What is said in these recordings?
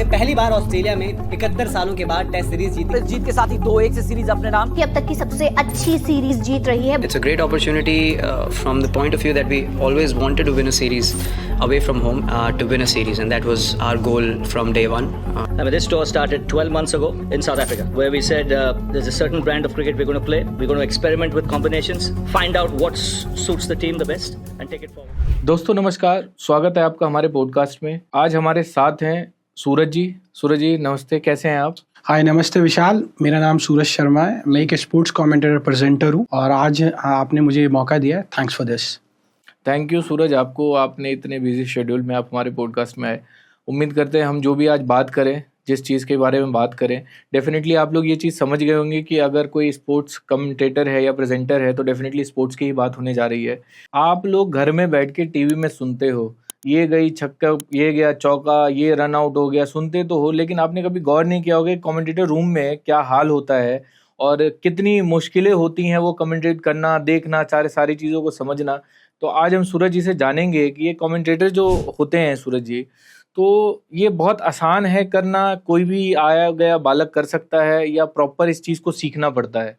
ने पहली बार ऑस्ट्रेलिया में 71 सालों के बाद टेस्ट सीरीज जीती। इस जीत के साथ ही 2-1 से सीरीज अपने नाम कि अब तक की सबसे अच्छी सीरीज जीत रही है। It's a great opportunity from the point of view that we always wanted to win a series away from home, to win a series, and that was our goal from day one. I mean, this tour started 12 months ago in South Africa, where we said there's a certain brand of cricket we're going to play. We're going to experiment with combinations, find out what suits the team the best, and take it forward. दोस्तों नमस्कार, स्वागत है आपका हमारे podcast में। आज हमारे साथ हैं सूरज जी। सूरज जी नमस्ते, कैसे हैं आप? हाय नमस्ते विशाल, मेरा नाम सूरज शर्मा है। मैं एक स्पोर्ट्स कमेंटेटर प्रेजेंटर हूँ और आज आपने मुझे मौका दिया है। Thanks for this. Thank you Suraj, आपको, आपने इतने बिजी शेड्यूल में आप हमारे पॉडकास्ट में आए। उम्मीद करते हैं हम जो भी आज बात करें, जिस चीज़ के बारे में बात करें, डेफिनेटली आप लोग ये चीज़ समझ गए होंगे कि अगर कोई स्पोर्ट्स कमेंटेटर है या प्रेजेंटर है तो डेफिनेटली स्पोर्ट्स की ही बात होने जा रही है। आप लोग घर में बैठ के टीवी में सुनते हो, ये गई छक्का, ये गया चौका, ये रन आउट हो गया, सुनते तो हो, लेकिन आपने कभी गौर नहीं किया होगा कमेंटेटर रूम में क्या हाल होता है और कितनी मुश्किलें होती हैं वो कमेंटेट करना, देखना, सारी चीज़ों को समझना। तो आज हम सूरज जी से जानेंगे कि ये कमेंटेटर जो होते हैं सूरज जी, तो ये बहुत आसान है करना, कोई भी आया गया बालक कर सकता है या प्रॉपर इस चीज़ को सीखना पड़ता है?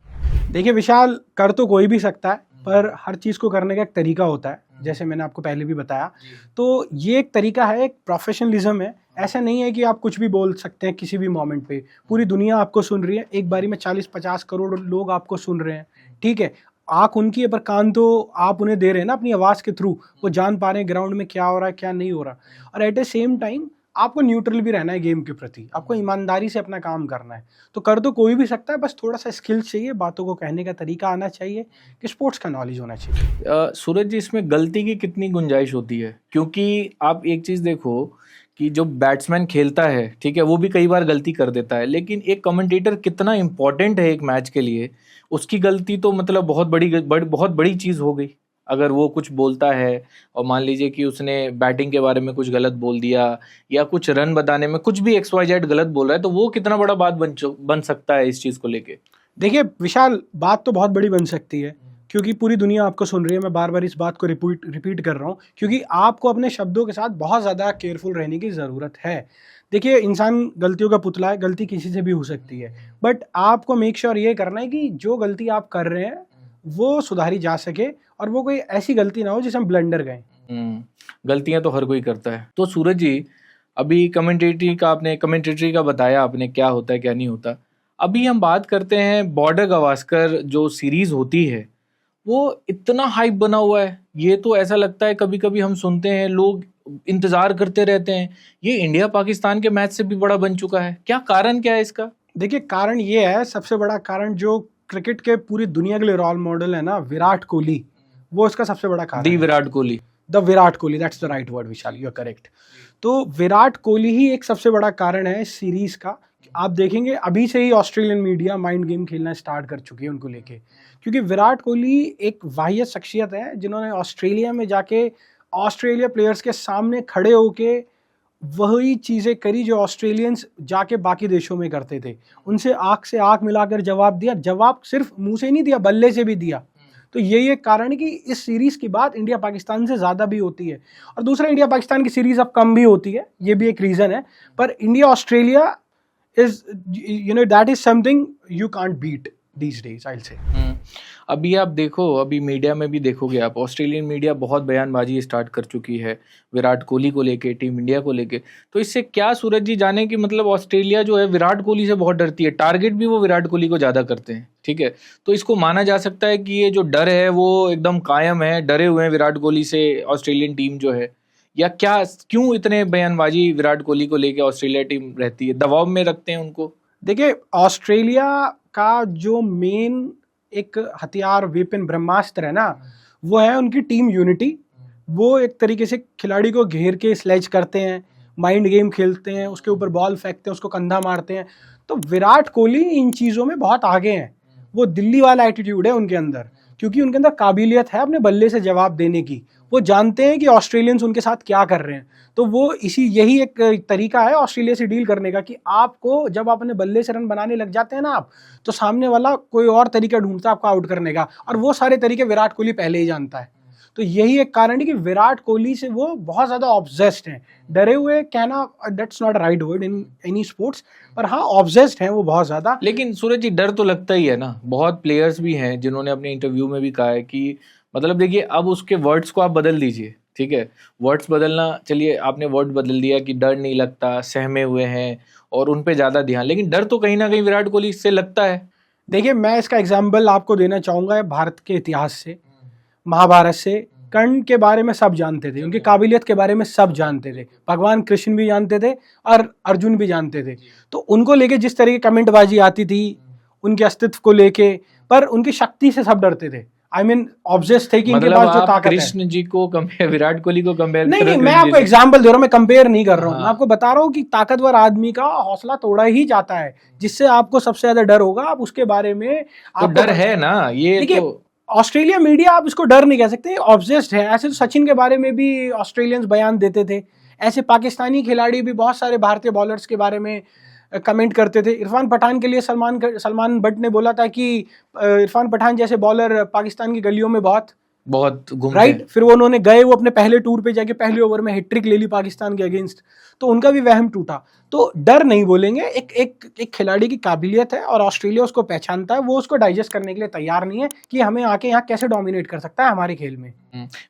देखिए विशाल, कर तो कोई भी सकता है, पर हर चीज़ को करने का एक तरीका होता है, जैसे मैंने आपको पहले भी बताया। तो ये एक तरीका है, एक प्रोफेशनलिज्म है। ऐसा नहीं है कि आप कुछ भी बोल सकते हैं किसी भी मोमेंट पे। पूरी दुनिया आपको सुन रही है, एक बारी में 40-50 करोड़ लोग आपको सुन रहे हैं, ठीक है। आँख उनकी है पर कान तो आप उन्हें दे रहे हैं ना अपनी आवाज़ के थ्रू। वो जान पा रहे हैं ग्राउंड में क्या हो रहा है, क्या नहीं हो रहा। और एट द सेम टाइम आपको न्यूट्रल भी रहना है गेम के प्रति, आपको ईमानदारी से अपना काम करना है। तो कर तो कोई भी सकता है, बस थोड़ा सा स्किल्स चाहिए, बातों को कहने का तरीका आना चाहिए, कि स्पोर्ट्स का नॉलेज होना चाहिए। सूरज जी, इसमें गलती की कितनी गुंजाइश होती है? क्योंकि आप एक चीज़ देखो कि जो बैट्समैन खेलता है, ठीक है, वो भी कई बार गलती कर देता है, लेकिन एक कमेंटेटर कितना इम्पोर्टेंट है एक मैच के लिए, उसकी गलती तो मतलब बहुत बड़ी चीज़ हो गई। अगर वो कुछ बोलता है और मान लीजिए कि उसने बैटिंग के बारे में कुछ गलत बोल दिया या कुछ रन बताने में कुछ भी XYZ गलत बोल रहा है, तो वो कितना बड़ा बात बन सकता है इस चीज़ को लेके? देखिए विशाल, बात तो बहुत बड़ी बन सकती है, क्योंकि पूरी दुनिया आपको सुन रही है। मैं बार बार इस बात को रिपीट कर रहा हूँ, क्योंकि आपको अपने शब्दों के साथ बहुत ज़्यादा केयरफुल रहने की ज़रूरत है। देखिए, इंसान गलतियों का पुतला है, गलती किसी से भी हो सकती है, बट आपको मेक श्योर ये करना है कि जो गलती आप कर रहे हैं वो सुधारी जा सके और वो कोई ऐसी गलती ना हो जिसमें ब्लंडर गए। गलतियां तो हर कोई करता है। तो सूरज जी, अभी कमेंटेटरी का बताया आपने क्या होता है क्या नहीं होता। अभी हम बात करते हैं बॉर्डर गावस्कर जो सीरीज होती है, वो इतना हाइप बना हुआ है। ये तो ऐसा लगता है, कभी कभी हम सुनते हैं लोग इंतजार करते रहते हैं, ये इंडिया पाकिस्तान के मैच से भी बड़ा बन चुका है। क्या कारण क्या है इसका? देखिए, कारण ये है, सबसे बड़ा कारण जो क्रिकेट के पूरी दुनिया के लिए रोल मॉडल है ना, विराट कोहली, वो इसका सबसे बड़ा कारण है। Virat Kohli, that's the right word Vishal, you are correct. तो विराट कोहली ही एक सबसे बड़ा कारण है इस सीरीज का। आप देखेंगे अभी से ही ऑस्ट्रेलियन मीडिया माइंड गेम खेलना स्टार्ट कर चुकी है उनको लेके, क्योंकि विराट कोहली एक वाहियत शख्सियत है जिन्होंने ऑस्ट्रेलिया में जाके ऑस्ट्रेलिया प्लेयर्स के सामने खड़े होके वही चीज़ें करी जो ऑस्ट्रेलियंस जाके बाकी देशों में करते थे। उनसे आँख से आँख मिलाकर जवाब दिया, जवाब सिर्फ मुंह से नहीं दिया, बल्ले से भी दिया। तो यही एक कारण है कि इस सीरीज़ की बात इंडिया पाकिस्तान से ज़्यादा भी होती है, और दूसरा इंडिया पाकिस्तान की सीरीज़ अब कम भी होती है, ये भी एक रीज़न है। पर India Australia that is something you can't beat these days, I'll say. अभी आप देखो, अभी मीडिया में भी देखोगे आप, ऑस्ट्रेलियन मीडिया बहुत बयानबाजी स्टार्ट कर चुकी है विराट कोहली को लेके, टीम इंडिया को लेके। तो इससे क्या सूरज जी जाने कि मतलब ऑस्ट्रेलिया जो है विराट कोहली से बहुत डरती है, टारगेट भी वो विराट कोहली को ज़्यादा करते हैं, ठीक है। तो इसको माना जा सकता है कि ये जो डर है वो एकदम कायम है, डरे हुए हैं विराट कोहली से ऑस्ट्रेलियन टीम जो है, या क्या, क्यों इतने बयानबाजी विराट कोहली को लेके ऑस्ट्रेलिया टीम रहती है, दबाव में रखते हैं उनको? देखिए, ऑस्ट्रेलिया का जो मेन एक हथियार, वेपन, ब्रह्मास्त्र है ना, वो है उनकी टीम यूनिटी। वो एक तरीके से खिलाड़ी को घेर के स्लेज करते हैं, माइंड गेम खेलते हैं, उसके ऊपर बॉल फेंकते हैं, उसको कंधा मारते हैं। तो विराट कोहली इन चीज़ों में बहुत आगे हैं। वो दिल्ली वाला एटीट्यूड है उनके अंदर, क्योंकि उनके अंदर काबिलियत है अपने बल्ले से जवाब देने की। वो जानते हैं कि ऑस्ट्रेलियंस उनके साथ क्या कर रहे हैं, तो वो यही एक तरीका है ऑस्ट्रेलिया से डील करने का, कि आपको जब आप अपने बल्ले से रन बनाने लग जाते हैं ना आप, तो सामने वाला कोई और तरीका ढूंढता है आपको आउट करने का, और वो सारे तरीके विराट कोहली पहले ही जानता है। तो यही एक कारण है कि विराट कोहली से वो बहुत ज्यादा ऑब्सेस्ड हैं, डरे हुए कहना that's not right word in any sports, पर हाँ ऑब्सेस्ड हैं वो बहुत ज्यादा। लेकिन सूरज जी डर तो लगता ही है ना, बहुत प्लेयर्स भी हैं जिन्होंने अपने इंटरव्यू में भी कहा है कि मतलब देखिए अब उसके वर्ड्स को आप बदल दीजिए, ठीक है, वर्ड्स बदलना, चलिए आपने वर्ड बदल दिया कि डर नहीं लगता, सहमे हुए हैं और उन पे ज्यादा ध्यान, लेकिन डर तो कहीं ना कहीं विराट कोहली से लगता है। देखिए मैं इसका एग्जाम्पल आपको देना चाहूंगा भारत के इतिहास से, महाभारत से। कर्ण के बारे में सब जानते थे, उनकी काबिलियत के बारे में सब जानते थे, भगवान कृष्ण भी जानते थे और अर्जुन भी जानते थे। तो उनको लेके जिस तरह की कमेंटबाजी आती थी उनके अस्तित्व को लेके, पर उनकी शक्ति से सब डरते थे। आई मीन ऑब्सेस्ड थे कि इनके पास जो ताकत है। कृष्ण जी को कंपेयर, विराट कोहली को कंपेयर नहीं, मैं आपको एग्जांपल दे रहा हूँ, मैं कंपेयर नहीं कर रहा हूँ, मैं आपको बता रहा हूँ कि ताकतवर आदमी का हौसला तोड़ा ही जाता है, जिससे आपको सबसे ज्यादा डर होगा आप उसके बारे में। तो डर है ना ये, तो ऑस्ट्रेलिया मीडिया आप इसको डर नहीं कह सकते, ऑब्सेस्ड है। ऐसे तो सचिन के बारे में भी ऑस्ट्रेलियंस बयान देते थे, ऐसे पाकिस्तानी खिलाड़ी भी बहुत सारे भारतीय बॉलर्स के बारे में कमेंट करते थे। इरफान पठान के लिए सलमान बट ने बोला था कि इरफान पठान जैसे बॉलर पाकिस्तान की गलियों में बहुत घूमते राइट। फिर वो उन्होंने गए, वो अपने पहले टूर पे जाके पहले ओवर में हैट्रिक ले ली पाकिस्तान के अगेंस्ट, तो उनका भी वहम टूटा। तो डर नहीं बोलेंगे, एक खिलाड़ी की काबिलियत है और ऑस्ट्रेलिया उसको पहचानता है, वो उसको डाइजेस्ट करने के लिए तैयार नहीं है कि हमें आके यहाँ कैसे डोमिनेट कर सकता है हमारे खेल में।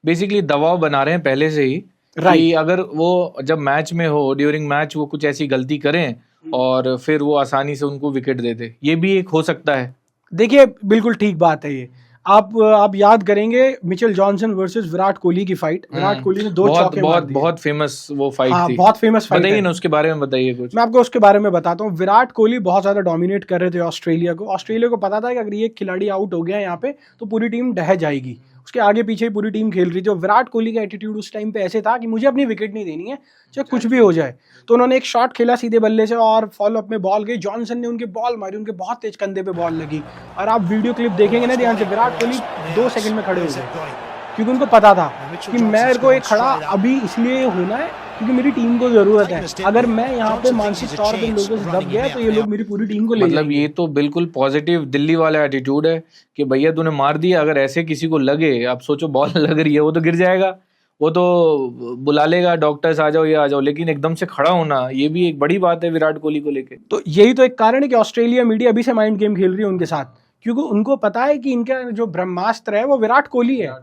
बेसिकली दबाव बना रहे हैं पहले से ही कि अगर वो जब मैच में हो, ड्यूरिंग मैच वो कुछ ऐसी गलती करें और फिर वो आसानी से उनको विकेट दे दे, ये भी एक हो सकता है। देखिए बिल्कुल ठीक बात है ये। आप याद करेंगे Mitchell Johnson versus Virat Kohli की फाइट, विराट कोहली ने 2 चौके मार दिए। बहुत फेमस वो फाइट थी, बहुत फेमस फाइट। बताइए ना उसके बारे में, बताइए कुछ। मैं आपको उसके बारे में बताता हूँ। विराट कोहली बहुत ज्यादा डोमिनेट कर रहे थे ऑस्ट्रेलिया को। ऑस्ट्रेलिया को पता था कि अगर ये खिलाड़ी आउट हो गया यहाँ पे तो पूरी टीम ढह जाएगी, उसके आगे पीछे पूरी टीम खेल रही थी। और विराट कोहली का एटीट्यूड उस टाइम पे ऐसे था कि मुझे अपनी विकेट नहीं देनी है, चाहे कुछ भी हो जाए। तो उन्होंने एक शॉट खेला सीधे बल्ले से और फॉलो अप में बॉल गई, जॉनसन ने उनके बॉल मारी, उनके बहुत तेज कंधे पे बॉल लगी। और आप वीडियो क्लिप देखेंगे ना ध्यान से, विराट कोहली 2 सेकंड में खड़े हो गए, क्योंकि उनको पता था कि मेरे को एक खड़ा अभी इसलिए होना है क्योंकि मेरी टीम को जरूरत है। अगर मैं यहाँ पे मानसिक तौर पे लोगों से दब गया तो ये लोग मेरी पूरी टीम को ले मतलब ये तो बिल्कुल पॉजिटिव दिल्ली वाला एटीट्यूड है कि भैया तूने मार दिया, अगर ऐसे किसी को लगे, आप सोचो बॉल लग रही है, वो तो गिर जाएगा, वो तो बुला लेगा डॉक्टर्स आ जाओ ये आ जाओ, लेकिन एकदम से खड़ा होना ये भी एक बड़ी बात है विराट कोहली को लेके। तो यही तो एक कारण है कि ऑस्ट्रेलिया मीडिया अभी से माइंड गेम खेल रही है उनके साथ, क्योंकि उनको पता है कि इनका जो ब्रह्मास्त्र है वो विराट कोहली है।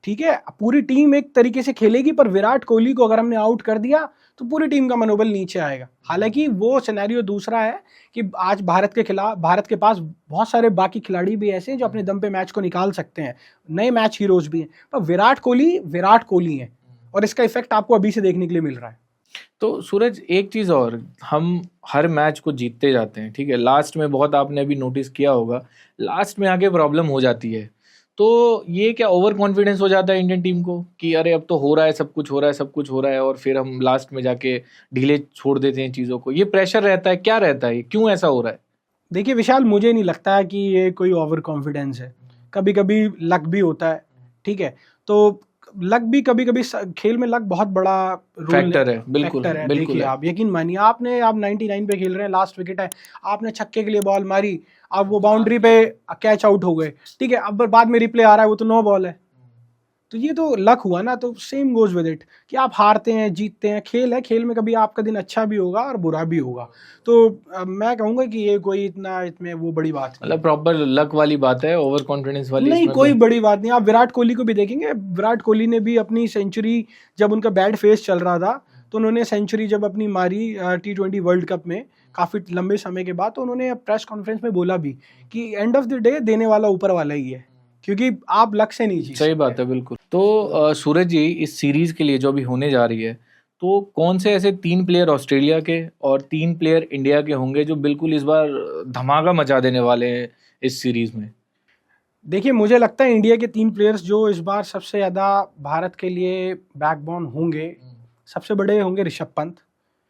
ठीक है, पूरी टीम एक तरीके से खेलेगी, पर विराट कोहली को अगर हमने आउट कर दिया तो पूरी टीम का मनोबल नीचे आएगा। हालांकि वो सिनेरियो दूसरा है कि आज भारत के पास बहुत सारे बाकी खिलाड़ी भी ऐसे हैं जो अपने दम पे मैच को निकाल सकते हैं, नए मैच हीरोज भी हैं, पर विराट कोहली है और इसका इफेक्ट आपको अभी से देखने के लिए मिल रहा है। तो सूरज एक चीज और, हम हर मैच को जीतते जाते हैं, ठीक है, लास्ट में बहुत आपने अभी नोटिस किया होगा, लास्ट में आके प्रॉब्लम हो जाती है। तो ये क्या ओवर कॉन्फिडेंस हो जाता है इंडियन टीम को कि अरे अब तो हो रहा है, सब कुछ हो रहा है और फिर हम लास्ट में जाके ढीले छोड़ देते हैं चीज़ों को, ये प्रेशर रहता है, क्या रहता है, क्यों ऐसा हो रहा है? देखिए विशाल, मुझे नहीं लगता है कि ये कोई ओवर कॉन्फिडेंस है, कभी कभी लक भी होता है, ठीक है, तो लक भी कभी खेल में लक बहुत बड़ा फैक्टर है, बिल्कुल। देखिए आप यकीन मानिए, आप 99 पे खेल रहे हैं, लास्ट विकेट है, आपने छक्के के लिए बॉल मारी, अब वो बाउंड्री पे कैच आउट हो गए, ठीक है, अब बाद में रिप्ले आ रहा है वो तो 9 बॉल है, तो ये तो लक हुआ ना। तो सेम गोज विद इट कि आप हारते हैं जीतते हैं, खेल है, खेल में कभी आपका दिन अच्छा भी होगा और बुरा भी होगा। तो मैं कहूंगा कि ये कोई इसमें वो बड़ी बात नहीं, मतलब प्रॉपर लक वाली बात है, ओवर कॉन्फिडेंस वाली नहीं, कोई बड़ी बात नहीं। आप विराट कोहली को भी देखेंगे, विराट कोहली ने भी अपनी सेंचुरी, जब उनका बैड फेस चल रहा था तो उन्होंने सेंचुरी जब अपनी मारी T20 वर्ल्ड कप में काफ़ी लंबे समय के बाद, तो उन्होंने प्रेस कॉन्फ्रेंस में बोला भी कि एंड ऑफ द डे देने वाला ऊपर वाला ही है, क्योंकि आप लक से नहीं जीत। सही बात है, बिल्कुल। तो सूरज जी, इस सीरीज के लिए जो अभी होने जा रही है, तो कौन से ऐसे 3 प्लेयर ऑस्ट्रेलिया के और 3 प्लेयर इंडिया के होंगे जो बिल्कुल इस बार धमाका मचा देने वाले हैं इस सीरीज में? देखिए मुझे लगता है इंडिया के 3 प्लेयर्स जो इस बार सबसे ज़्यादा भारत के लिए बैकबोन होंगे, सबसे बड़े होंगे ऋषभ पंत।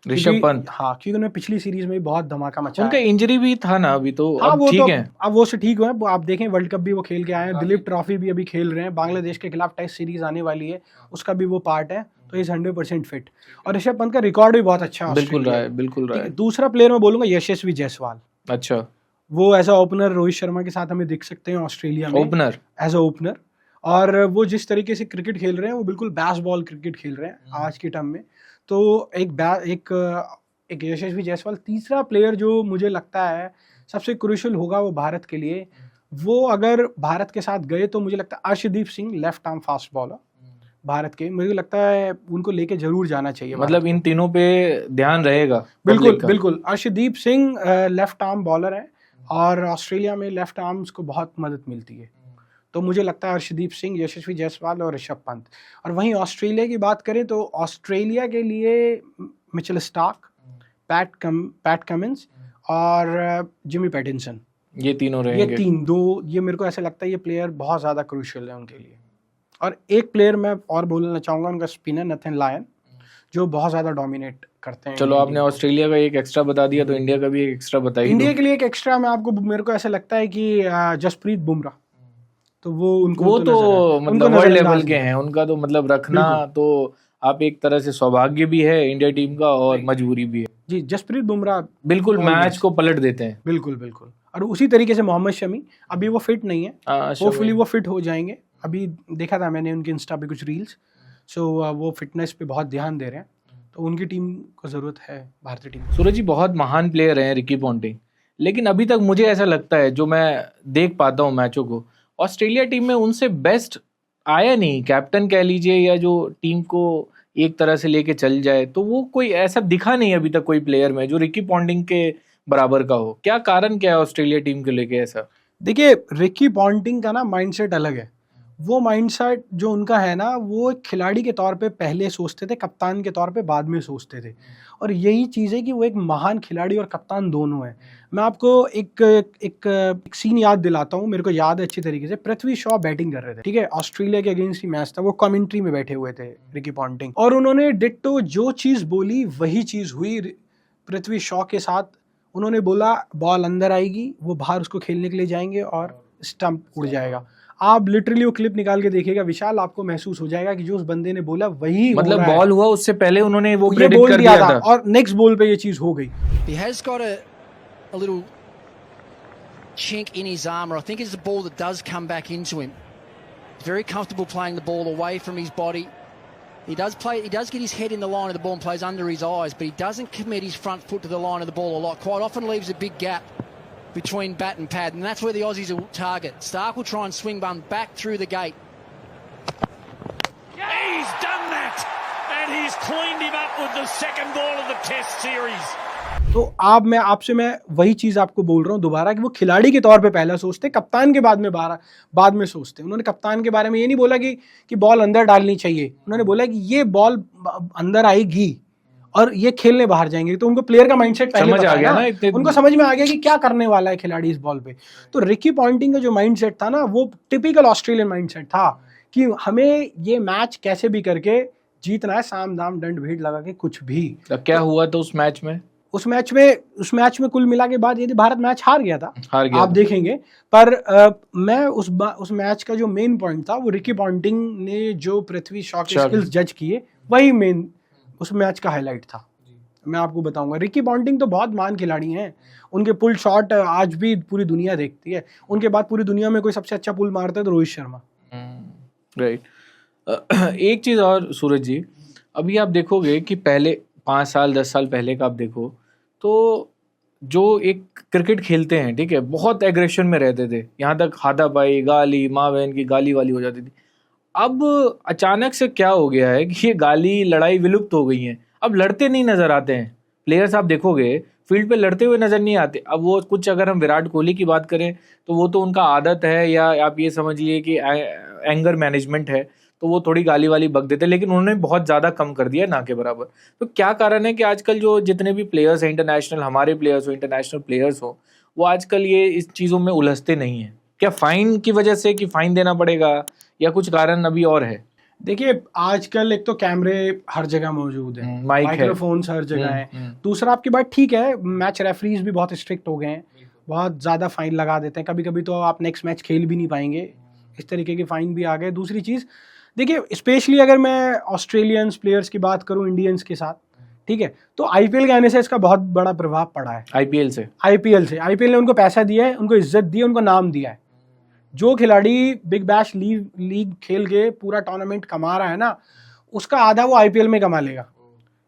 हाँ, क्योंकि उन्होंने पिछली सीरीज में भी बहुत धमाका मचाया। उनका इंजरी भी था ना अभी, तो हाँ, अब ठीक है, अब वो से ठीक हुए। आप देखें वर्ल्ड कप भी वो खेल के आए हैं, दिलीप ट्रॉफी भी अभी खेल रहे हैं, बांग्लादेश के खिलाफ टेस्ट सीरीज आने वाली है, उसका भी वो पार्ट है, तो इज 100% फिट। और ऋषभ पंत का रिकॉर्ड भी बहुत अच्छा है, बिल्कुल रहा है। दूसरा प्लेयर मैं बोलूंगा यशस्वी जायसवाल। अच्छा, वो as a opener Rohit Sharma के साथ हमें दिख सकते हैं ऑस्ट्रेलिया में, ओपनर, एज अ ओपनर। और वो जिस तरीके से क्रिकेट खेल रहे हैं वो बिल्कुल बैस बॉल क्रिकेट खेल रहे हैं आज के टाइम में। तो एक यशस्वी जायसवाल तीसरा प्लेयर जो मुझे लगता है सबसे क्रूशियल होगा वो भारत के लिए, वो अगर भारत के साथ गए तो मुझे लगता है Arshdeep Singh, left arm fast bowler Bharat के, मुझे लगता है उनको लेके जरूर जाना चाहिए। मतलब इन तीनों पे ध्यान रहेगा। बिल्कुल बिल्कुल, Arshdeep Singh left arm bowler है और ऑस्ट्रेलिया में लेफ्ट आर्म्स को बहुत मदद मिलती है, तो मुझे लगता है अर्शदीप सिंह, यशस्वी जायसवाल और ऋषभ पंत। और वहीं ऑस्ट्रेलिया की बात करें तो ऑस्ट्रेलिया के लिए मिचेल स्टार्क, पैट कमिंस और जिमी पैटिंसन, ये तीनों रहेंगे। ये मेरे को ऐसा लगता है ये प्लेयर बहुत ज़्यादा क्रूशियल है उनके लिए। और एक प्लेयर मैं और बोलना चाहूँगा, उनका स्पिनर नथन लायन, जो बहुत ज़्यादा डोमिनेट करते हैं। चलो आपने ऑस्ट्रेलिया का एक एक्स्ट्रा बता दिया, तो इंडिया का भी एक एक्स्ट्रा बताइए। इंडिया के लिए एक एक्स्ट्रा मेरे को ऐसा लगता है कि जसप्रीत बुमराह, तो वो तो मतलब वर्ल्ड लेवल के हैं, उनका तो मतलब रखना तो आप एक तरह से सौभाग्य भी है इंडिया टीम का और मजबूरी भी है। जी, जसप्रीत बुमराह बिल्कुल मैच को पलट देते हैं। बिल्कुल बिल्कुल। और उसी तरीके से मोहम्मद शमी, अभी वो फिट नहीं है, होपफुली वो फिट हो जाएंगे। अभी देखा था मैंने उनके इंस्टा पे कुछ रील्स, सो वो फिटनेस पे बहुत ध्यान दे रहे हैं, तो उनकी टीम को ज़रूरत है, भारतीय टीम। सूरज जी बहुत महान प्लेयर हैं रिकी पॉन्टिंग, लेकिन अभी तक मुझे ऐसा लगता है, जो मैं देख पाता हूँ मैचों को, ऑस्ट्रेलिया टीम में उनसे बेस्ट आया नहीं। कैप्टन कह लीजिए या जो टीम को एक तरह से लेके चल जाए, तो वो कोई ऐसा दिखा नहीं अभी तक कोई प्लेयर में जो रिकी पॉन्टिंग के बराबर का हो। क्या कारण क्या है ऑस्ट्रेलिया टीम को लेके ऐसा? देखिए, रिकी पॉन्टिंग का ना माइंडसेट अलग है। वो माइंडसेट जो उनका है ना, वो एक खिलाड़ी के तौर पे पहले सोचते थे, कप्तान के तौर पे बाद में सोचते थे। और यही चीज़ है कि वो एक महान खिलाड़ी और कप्तान दोनों हैं। मैं आपको एक सीन याद दिलाता हूँ, मेरे को याद है अच्छी तरीके से। पृथ्वी शॉ बैटिंग कर रहे थे, ठीक है, ऑस्ट्रेलिया के अगेंस्ट ही मैच था, वो कमेंट्री में बैठे हुए थे रिकी पॉन्टिंग, और उन्होंने डिट्टो जो चीज़ बोली वही चीज़ हुई पृथ्वी शॉ के साथ। उन्होंने बोला बॉल अंदर आएगी, वो बाहर उसको खेलने के लिए जाएंगे और स्टंप उड़ जाएगा। आप लिटरली वो क्लिप निकाल के देखिएगा विशाल, आपको महसूस हो जाएगा कि जो उस बंदे ने बोला वही मतलब बॉल हुआ उससे पहले उन्होंने वो ये प्रेडिक्ट बोल कर दिया दिया था और नेक्स्ट बॉल पे ये चीज हो गई। He has got a little chink in his armour. I think it's a ball that does come back into him. He's very comfortable playing the ball away from his body. He does get his head in the line of the ball and plays under his eyes, but he doesn't commit his front foot to the line of the ball a lot. Quite often leaves a big gap between bat and pad, and that's where the Aussies will target. Stark will try and swing one back through the gate. He's done that, and he's cleaned him up with the second ball of the Test series. तो आप मैं वही चीज आपको बोल रहा हूँ दोबारा कि वो खिलाड़ी के तौर पे पहले सोचते, कप्तान के बाद में सोचते। उन्होंने कप्तान के बारे में ये नहीं बोला कि बॉल अंदर डालनी चाहिए, उन्होंने बोला कि ये बॉल अंदर आएगी और ये खेलने बाहर जाएंगे। तो उनको प्लेयर का माइंडसेट पहले समझ आ गया ना, उनको समझ में आ गया कि क्या करने वाला है खिलाड़ी इस बॉल पे। तो रिकी पॉन्टिंग का जो माइंडसेट था ना, वो टिपिकल ऑस्ट्रेलियन माइंडसेट था कि हमें ये मैच कैसे भी करके जीतना है, साम दाम दंड भेद लगा के कुछ भी। क्या हुआ था उस मैच में? उस मैच में कुल मिला के बाद यदि भारत मैच हार गया था, आप देखेंगे। पर मैं उस मैच का जो मेन पॉइंट था, वो रिकी पॉन्टिंग ने जो पृथ्वी शॉ के स्किल्स जज किए, वही मेन उस मैच का हाईलाइट था। मैं आपको बताऊंगा, रिकी पॉन्टिंग तो बहुत महान खिलाड़ी हैं। उनके पुल शॉट आज भी पूरी दुनिया देखती है। उनके बाद पूरी दुनिया में कोई सबसे अच्छा पुल मारता है तो रोहित शर्मा। राइट। एक चीज़ और सूरज जी, अभी आप देखोगे कि पहले 5 साल 10 साल पहले का आप देखो तो जो एक क्रिकेट खेलते हैं, ठीक है, बहुत एग्रेशन में रहते थे, यहाँ तक हाथापाई, गाली, माँ बहन की गाली वाली हो जाती थी। अब अचानक से क्या हो गया है कि ये गाली लड़ाई विलुप्त हो गई हैं। अब लड़ते नहीं नजर आते हैं प्लेयर्स, आप देखोगे फील्ड पे लड़ते हुए नजर नहीं आते। अब वो कुछ, अगर हम विराट कोहली की बात करें तो वो तो उनका आदत है, या आप ये समझिए कि एंगर मैनेजमेंट है, तो वो थोड़ी गाली वाली बक देते, लेकिन उन्होंने बहुत ज़्यादा कम कर दिया ना के बराबर। तो क्या कारण है कि आजकल जो जितने भी प्लेयर्स हैं, इंटरनेशनल हमारे प्लेयर्स हो, इंटरनेशनल प्लेयर्स हो, वो आजकल ये इस चीज़ों में उलझते नहीं हैं? क्या फाइन की वजह से, कि फाइन देना पड़ेगा, या कुछ कारण अभी और है? देखिए, आजकल एक तो कैमरे हर जगह मौजूद हैं, माइक्रोफोन्स हर जगह हैं। दूसरा, आपकी बात ठीक है, मैच रेफरीज भी बहुत स्ट्रिक्ट हो गए हैं, बहुत ज़्यादा फाइन लगा देते हैं। कभी कभी तो आप नेक्स्ट मैच खेल भी नहीं पाएंगे, इस तरीके के फाइन भी आ गए। दूसरी चीज़, देखिए, स्पेशली अगर मैं ऑस्ट्रेलियंस प्लेयर्स की बात करूं इंडियंस के साथ, ठीक है, तो आईपीएल के आने से इसका बहुत बड़ा प्रभाव पड़ा है। आईपीएल ने उनको पैसा दिया है, उनको इज्जत दी है, उनको नाम दिया है। जो खिलाड़ी बिग बैश लीग खेल के पूरा टूर्नामेंट कमा रहा है ना, उसका आधा वो आईपीएल में कमा लेगा।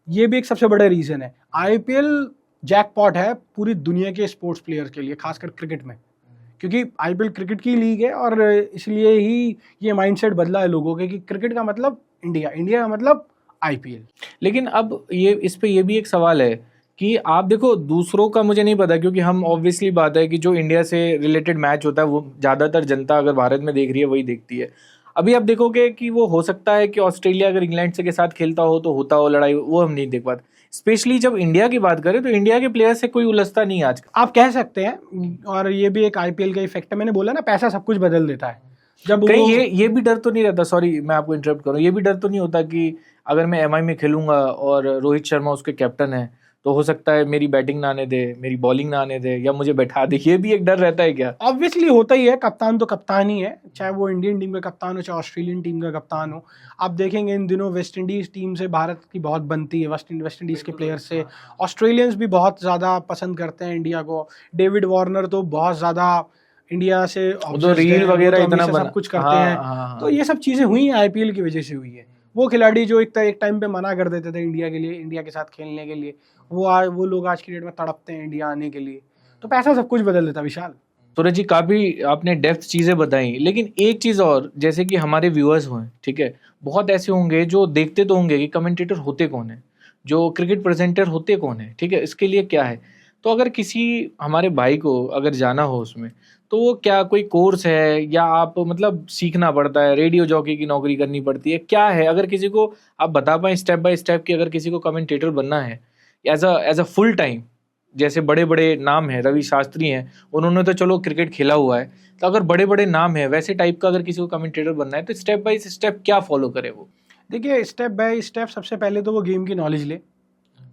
ये भी एक सबसे बड़ा रीजन है। आईपीएल जैकपॉट है पूरी दुनिया के स्पोर्ट्स प्लेयर्स के लिए, खासकर क्रिकेट में, क्योंकि आईपीएल क्रिकेट की लीग है और इसलिए ही ये माइंडसेट बदला है लोगों के कि क्रिकेट का मतलब इंडिया, इंडिया का मतलब आईपीएल। लेकिन अब ये इस पे ये भी एक सवाल है कि आप देखो, दूसरों का मुझे नहीं पता, क्योंकि हम ऑब्वियसली बात है कि जो इंडिया से रिलेटेड मैच होता है वो ज़्यादातर जनता अगर भारत में देख रही है वही देखती है। अभी आप देखोगे कि वो हो सकता है कि ऑस्ट्रेलिया अगर इंग्लैंड से के साथ खेलता हो तो होता हो लड़ाई, वो हम नहीं देख पाते। स्पेशली जब इंडिया की बात करें तो इंडिया के प्लेयर से कोई उलझता नहीं आज। आप कह सकते हैं, और ये भी एक आईपीएल का इफेक्ट है। मैंने बोला ना, पैसा सब कुछ बदल देता है। जब कहीं ये भी डर तो नहीं रहता, सॉरी मैं आपको इंटरप्ट करूँ, ये भी डर तो नहीं होता कि अगर मैं एमआई में खेलूंगा और रोहित शर्मा उसके कैप्टन है तो हो सकता है मेरी बैटिंग ना आने दे, मेरी बॉलिंग ना आने दे, या मुझे बैठा दे, ये भी एक डर रहता है क्या? ऑब्वियसली होता ही है। कप्तान तो कप्तान ही है, चाहे वो इंडियन टीम का कप्तान हो चाहे ऑस्ट्रेलियन टीम का कप्तान हो। आप देखेंगे इन दिनों वेस्ट इंडीज टीम से भारत की बहुत बनती है, वेस्ट इंडीज के प्लेयर से। ऑस्ट्रेलियंस भी बहुत ज़्यादा पसंद करते हैं इंडिया को। डेविड वार्नर तो बहुत ज़्यादा इंडिया से रील वगैरह इतना सब कुछ करते हैं। तो ये सब चीज़ें हुई हैं, आईपीएल की वजह से हुई है। वो खिलाड़ी जो एक टाइम पे मना कर देते थे इंडिया के लिए, इंडिया के साथ खेलने के लिए, वो लोग आज की डेट में तड़पते हैं इंडिया आने के लिए। तो पैसा सब कुछ बदल देता। विशाल, सूरज जी काफ़ी आपने डेप्थ चीज़ें बताई, लेकिन एक चीज़ और, जैसे कि हमारे व्यूअर्स हुए, ठीक है, बहुत ऐसे होंगे जो देखते तो होंगे कि कमेंटेटर होते कौन है, जो क्रिकेट प्रेजेंटर होते कौन है, ठीक है, इसके लिए क्या है। तो अगर किसी हमारे भाई को अगर जाना हो उसमें, तो वो क्या कोई कोर्स है या आप मतलब सीखना पड़ता है, रेडियो जॉकी की नौकरी करनी पड़ती है, क्या है? अगर किसी को आप बता पाएँ स्टेप बाय स्टेप कि अगर किसी को कमेंटेटर बनना है एज अ फुल टाइम, जैसे बड़े बड़े नाम हैं, रवि शास्त्री हैं, उन्होंने तो चलो क्रिकेट खेला हुआ है, तो अगर बड़े बड़े नाम है वैसे टाइप का अगर किसी को कमेंटेटर बनना है तो स्टेप बाय स्टेप क्या फॉलो करे वो? देखिए, स्टेप बाय स्टेप सबसे पहले तो वो गेम की नॉलेज ले।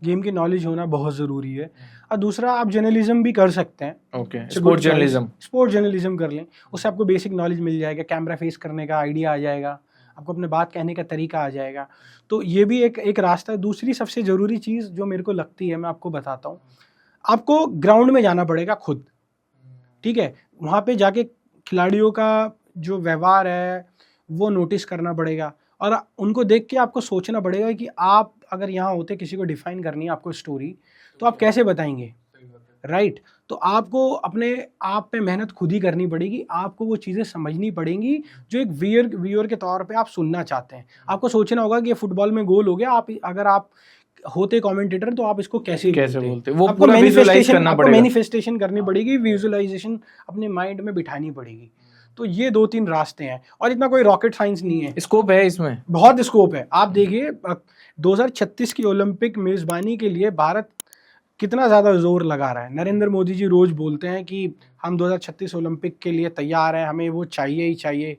गेम की नॉलेज होना बहुत ज़रूरी है। और दूसरा, आप जर्नलिज्म भी कर सकते हैं। ओके, स्पोर्ट जर्नलिज्म कर लें, उससे आपको बेसिक नॉलेज मिल जाएगा, कैमरा फेस करने का आइडिया आ जाएगा, आपको अपने बात कहने का तरीका आ जाएगा। तो ये भी एक रास्ता है। दूसरी सबसे ज़रूरी चीज़ जो मेरे को लगती है, मैं आपको बताता हूँ, आपको ग्राउंड में जाना पड़ेगा खुद, ठीक है। वहाँ पे जाके खिलाड़ियों का जो व्यवहार है वो नोटिस करना पड़ेगा, और उनको देख के आपको सोचना पड़ेगा कि आप अगर यहाँ होते, किसी को डिफाइन करनी है आपको स्टोरी, तो आप कैसे बताएंगे, राइट। तो आपको अपने आप पे मेहनत खुद ही करनी पड़ेगी। आपको वो चीज़ें समझनी पड़ेंगी जो एक व्यूअर के तौर पे आप सुनना चाहते हैं। आपको सोचना होगा कि ये फुटबॉल में गोल हो गया, अगर आप होते कमेंटेटर तो आप इसको कैसे बोलते, वो पूरा विजुअलाइज करना पड़ेगा, मैनिफेस्टेशन करनी पड़ेगी, विजुअलाइजेशन अपने माइंड में बिठानी पड़ेगी। तो ये 2-3 रास्ते हैं, और इतना कोई रॉकेट साइंस नहीं है। स्कोप है इसमें, बहुत स्कोप है। आप देखिए 2036 की ओलंपिक मेज़बानी के लिए भारत कितना ज़्यादा जोर लगा रहा है। नरेंद्र मोदी जी रोज़ बोलते हैं कि हम 2036 ओलंपिक के लिए तैयार हैं, हमें वो चाहिए ही चाहिए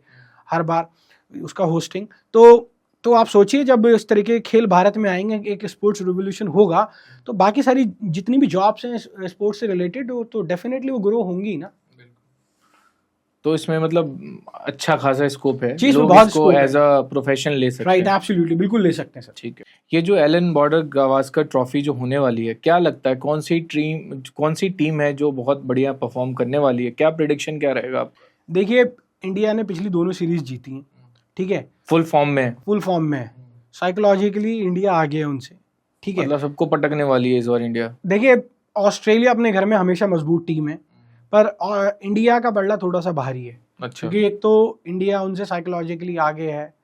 हर बार उसका होस्टिंग। तो आप सोचिए, जब इस तरीके के खेल भारत में आएंगे, एक स्पोर्ट्स रिवोल्यूशन होगा, तो बाकी सारी जितनी भी जॉब्स हैं स्पोर्ट्स से रिलेटेड तो डेफिनेटली वो ग्रो होंगी ना। तो इसमें मतलब अच्छा खासा स्कोप है, चीज़ लोग बहुत इसको एज अ प्रोफेशन ले सकते हैं। राइट, एब्सोल्युटली, बिल्कुल ले सकते हैं सर। ठीक है, ये जो एलन बॉर्डर गावस्कर ट्रॉफी जो होने वाली है, क्या लगता है कौन सी टीम है जो बहुत बढ़िया परफॉर्म करने वाली है? क्या प्रेडिक्शन क्या रहेगा आप? देखिए, इंडिया ने पिछली दोनों सीरीज जीती हैं, ठीक है, फुल फॉर्म में साइकोलॉजिकली इंडिया आगे है उनसे, ठीक है, मतलब सबको पटकने वाली है इस बार इंडिया। देखिए, ऑस्ट्रेलिया अपने घर में हमेशा मजबूत टीम है, पर इंडिया का पलड़ा थोड़ा सा भारी है। अच्छा, क्योंकि एक तो इंडिया उनसे साइकोलॉजिकली आगे है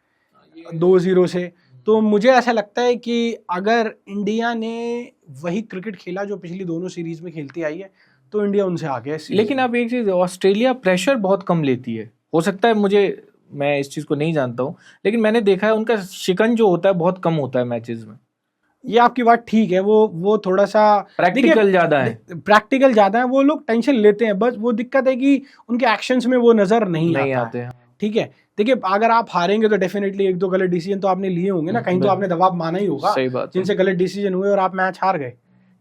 2-0 से। तो मुझे ऐसा लगता है कि अगर इंडिया ने वही क्रिकेट खेला जो पिछली दोनों सीरीज में खेलती आई है, तो इंडिया उनसे आगे है। लेकिन आप एक चीज़, ऑस्ट्रेलिया प्रेशर बहुत कम लेती है, हो सकता है, मैं इस चीज़ को नहीं जानता हूँ, लेकिन मैंने देखा है उनका शिकन जो होता है बहुत कम होता है मैचेस में। ये आपकी बात ठीक है, वो थोड़ा सा प्रैक्टिकल ज़्यादा है, वो लोग टेंशन लेते हैं, बस वो दिक्कत है कि उनके एक्शंस में वो नज़र नहीं आते हैं। ठीक है, देखिए, अगर आप हारेंगे तो डेफिनेटली 1-2 गलत डिसीजन तो आपने लिए होंगे ना, कहीं तो आपने दबाव माना ही होगा, जिनसे गलत डिसीजन हुए और आप मैच हार गए,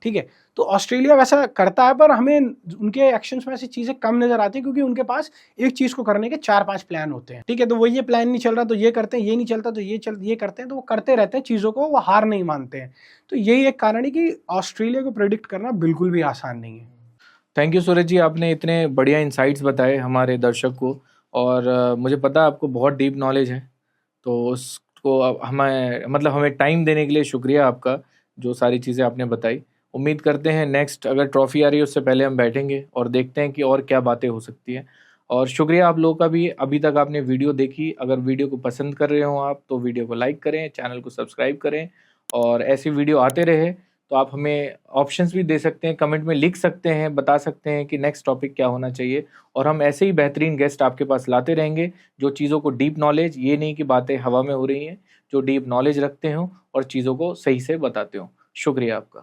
ठीक है। तो ऑस्ट्रेलिया वैसा करता है, पर हमें उनके एक्शंस में ऐसी चीज़ें कम नज़र आती हैं, क्योंकि उनके पास एक चीज़ को करने के 4-5 प्लान होते हैं, ठीक है। तो वो ये प्लान नहीं चल रहा तो ये करते हैं, ये नहीं चलता तो ये करते हैं, तो वो करते रहते हैं चीज़ों को, वो हार नहीं मानते हैं। तो यही एक कारण है कि ऑस्ट्रेलिया को प्रेडिक्ट करना बिल्कुल भी आसान नहीं है। थैंक यू सूरज जी, आपने इतने बढ़िया इंसाइट्स बताए हमारे दर्शक को, और मुझे पता है आपको बहुत डीप नॉलेज है, तो उसको हमें टाइम देने के लिए शुक्रिया आपका, जो सारी चीज़ें आपने बताई। उम्मीद करते हैं नेक्स्ट अगर ट्रॉफ़ी आ रही है उससे पहले हम बैठेंगे और देखते हैं कि और क्या बातें हो सकती हैं। और शुक्रिया आप लोगों का भी, अभी तक आपने वीडियो देखी। अगर वीडियो को पसंद कर रहे हो आप तो वीडियो को लाइक करें, चैनल को सब्सक्राइब करें, और ऐसी वीडियो आते रहे। तो आप हमें ऑप्शंस भी दे सकते हैं, कमेंट में लिख सकते हैं, बता सकते हैं कि नेक्स्ट टॉपिक क्या होना चाहिए, और हम ऐसे ही बेहतरीन गेस्ट आपके पास लाते रहेंगे जो चीज़ों को डीप नॉलेज, ये नहीं कि बातें हवा में हो रही हैं, जो डीप नॉलेज रखते हों और चीज़ों को सही से बताते हों। शुक्रिया आपका।